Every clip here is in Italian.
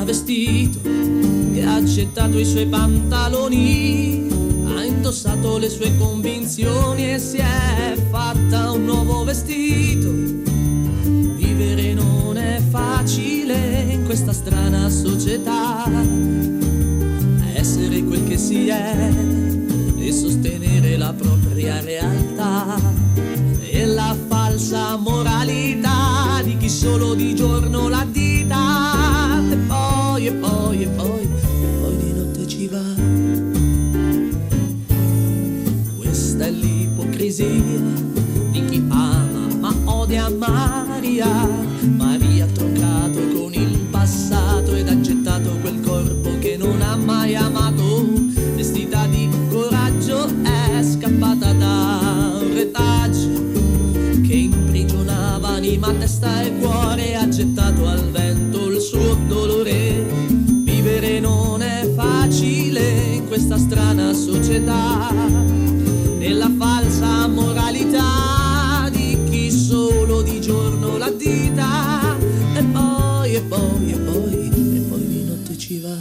vestito, che ha gettato i suoi pantaloni, ha indossato le sue convinzioni e si è fatta un nuovo vestito. Vivere non è facile in questa strana società, essere quel che si è e sostenere la propria realtà e la falsa moralità di chi solo di giorno l'addita e poi di notte ci va. Questa è l'ipocrisia di chi ama ma odia Maria. Maria ha troncato con il passato ed ha gettato quel corpo che non ha mai amato. Vestita di coraggio è scappata da un retaggio che imprigionava anima, testa e cuore, ha gettato al vento il suo dolore. Vivere non è facile in questa strana società, nella falsa moralità di chi solo di giorno l'addita e poi di notte ci va.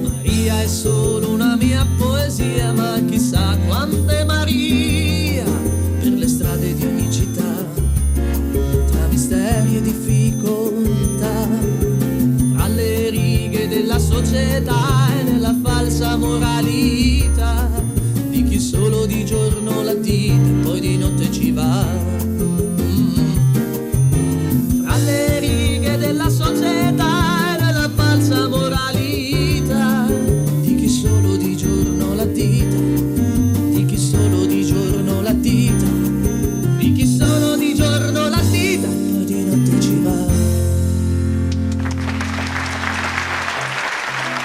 Maria è solo una mia poesia, ma chissà quante Maria per le strade di ogni città, tra misteri e di fico